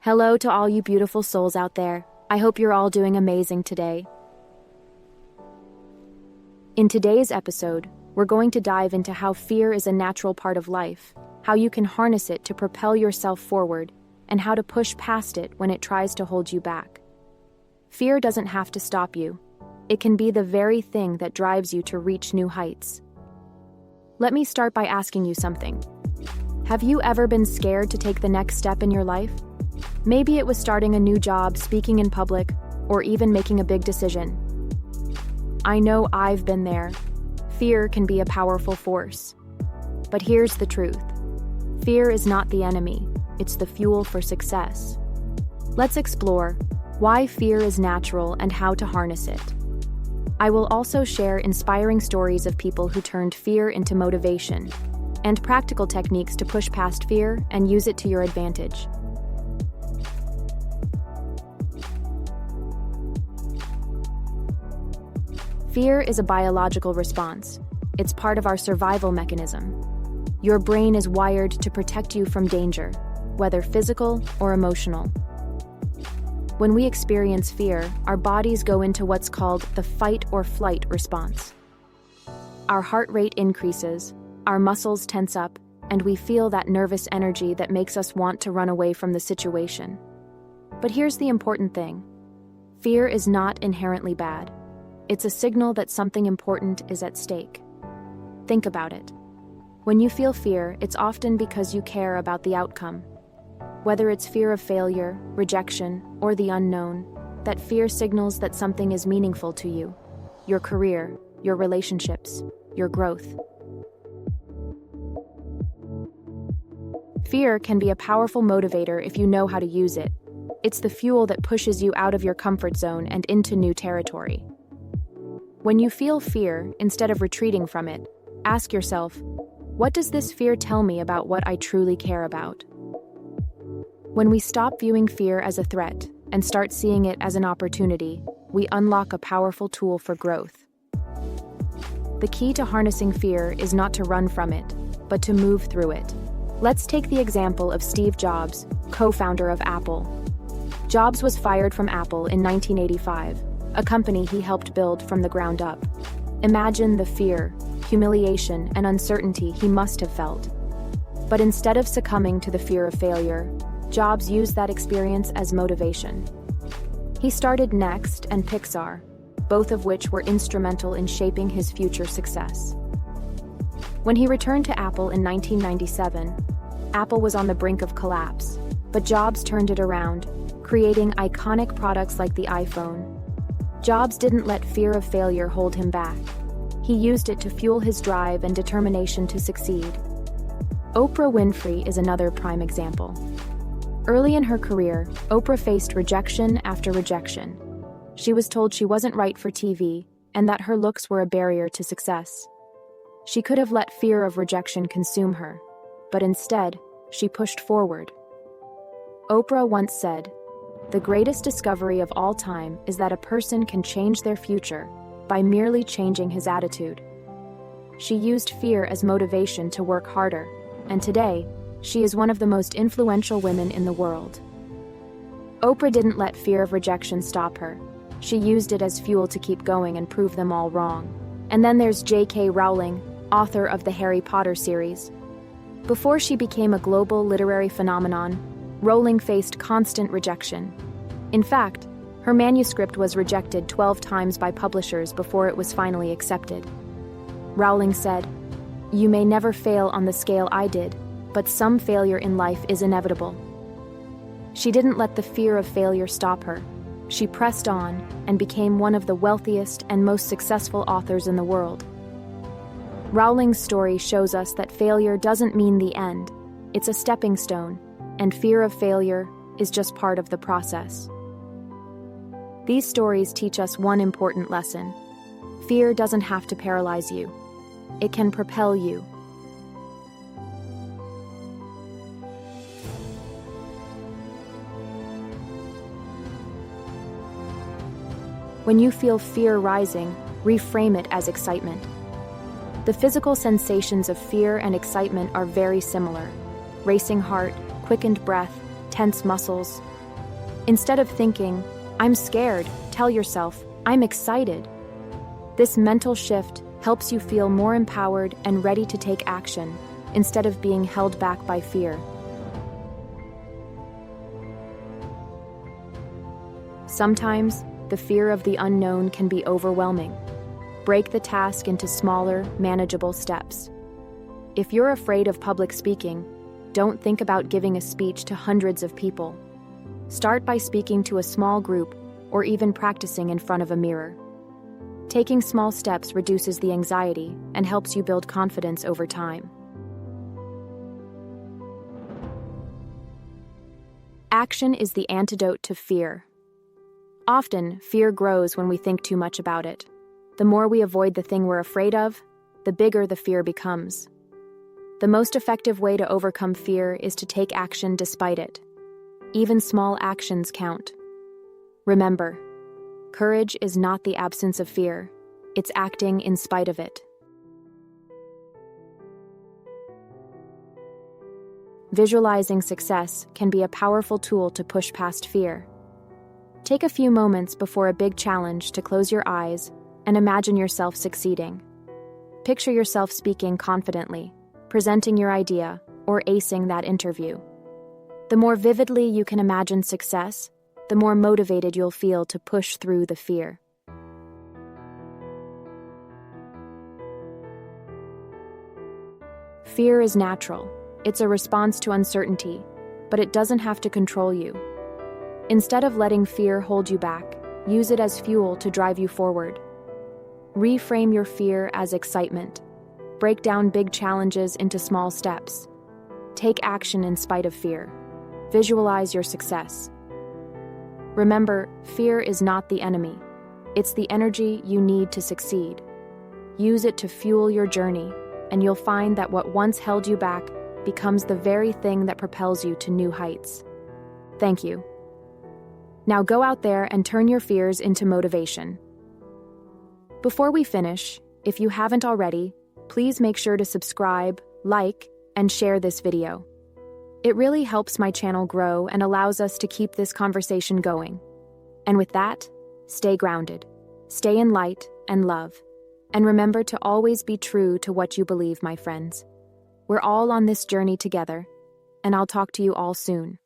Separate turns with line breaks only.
Hello to all you beautiful souls out there. I hope you're all doing amazing today. In today's episode, we're going to dive into how fear is a natural part of life, how you can harness it to propel yourself forward, and how to push past it when it tries to hold you back. Fear doesn't have to stop you. It can be the very thing that drives you to reach new heights. Let me start by asking you something. Have you ever been scared to take the next step in your life? Maybe it was starting a new job, speaking in public, or even making a big decision. I know I've been there. Fear can be a powerful force. But here's the truth. Fear is not the enemy. It's the fuel for success. Let's explore why fear is natural and how to harness it. I will also share inspiring stories of people who turned fear into motivation, and practical techniques to push past fear and use it to your advantage. Fear is a biological response. It's part of our survival mechanism. Your brain is wired to protect you from danger, whether physical or emotional. When we experience fear, our bodies go into what's called the fight or flight response. Our heart rate increases, our muscles tense up, and we feel that nervous energy that makes us want to run away from the situation. But here's the important thing. Fear is not inherently bad. It's a signal that something important is at stake. Think about it. When you feel fear, it's often because you care about the outcome. Whether it's fear of failure, rejection, or the unknown, that fear signals that something is meaningful to you. Your career, your relationships, your growth. Fear can be a powerful motivator if you know how to use it. It's the fuel that pushes you out of your comfort zone and into new territory. When you feel fear, instead of retreating from it, ask yourself, what does this fear tell me about what I truly care about? When we stop viewing fear as a threat and start seeing it as an opportunity, we unlock a powerful tool for growth. The key to harnessing fear is not to run from it, but to move through it. Let's take the example of Steve Jobs, co-founder of Apple. Jobs was fired from Apple in 1985, a company he helped build from the ground up. Imagine the fear, humiliation, and uncertainty he must have felt. But instead of succumbing to the fear of failure, Jobs used that experience as motivation. He started Next and Pixar, both of which were instrumental in shaping his future success. When he returned to Apple in 1997, Apple was on the brink of collapse, but Jobs turned it around, creating iconic products like the iPhone. Jobs didn't let fear of failure hold him back. He used it to fuel his drive and determination to succeed. Oprah Winfrey is another prime example. Early in her career, Oprah faced rejection after rejection. She was told she wasn't right for TV and that her looks were a barrier to success. She could have let fear of rejection consume her, but instead, she pushed forward. Oprah once said, "The greatest discovery of all time is that a person can change their future by merely changing his attitude." She used fear as motivation to work harder, and today, she is one of the most influential women in the world. Oprah didn't let fear of rejection stop her. She used it as fuel to keep going and prove them all wrong. And then there's J.K. Rowling, author of the Harry Potter series. Before she became a global literary phenomenon, Rowling faced constant rejection. In fact, her manuscript was rejected 12 times by publishers before it was finally accepted. Rowling said, "You may never fail on the scale I did, but some failure in life is inevitable." She didn't let the fear of failure stop her. She pressed on and became one of the wealthiest and most successful authors in the world. Rowling's story shows us that failure doesn't mean the end. It's a stepping stone, and fear of failure is just part of the process. These stories teach us one important lesson. Fear doesn't have to paralyze you. It can propel you. When you feel fear rising, reframe it as excitement. The physical sensations of fear and excitement are very similar. Racing heart, quickened breath, tense muscles. Instead of thinking, I'm scared, tell yourself, I'm excited. This mental shift helps you feel more empowered and ready to take action, instead of being held back by fear. Sometimes, the fear of the unknown can be overwhelming. Break the task into smaller, manageable steps. If you're afraid of public speaking, don't think about giving a speech to hundreds of people. Start by speaking to a small group or even practicing in front of a mirror. Taking small steps reduces the anxiety and helps you build confidence over time. Action is the antidote to fear. Often, fear grows when we think too much about it. The more we avoid the thing we're afraid of, the bigger the fear becomes. The most effective way to overcome fear is to take action despite it. Even small actions count. Remember, courage is not the absence of fear, it's acting in spite of it. Visualizing success can be a powerful tool to push past fear. Take a few moments before a big challenge to close your eyes and imagine yourself succeeding. Picture yourself speaking confidently, presenting your idea, or acing that interview. The more vividly you can imagine success, the more motivated you'll feel to push through the fear. Fear is natural. It's a response to uncertainty, but it doesn't have to control you. Instead of letting fear hold you back, use it as fuel to drive you forward. Reframe your fear as excitement. Break down big challenges into small steps. Take action in spite of fear. Visualize your success. Remember, fear is not the enemy. It's the energy you need to succeed. Use it to fuel your journey, and you'll find that what once held you back becomes the very thing that propels you to new heights. Thank you. Now go out there and turn your fears into motivation. Before we finish, if you haven't already, please make sure to subscribe, like, and share this video. It really helps my channel grow and allows us to keep this conversation going. And with that, stay grounded, stay in light and love, and remember to always be true to what you believe, my friends. We're all on this journey together, and I'll talk to you all soon.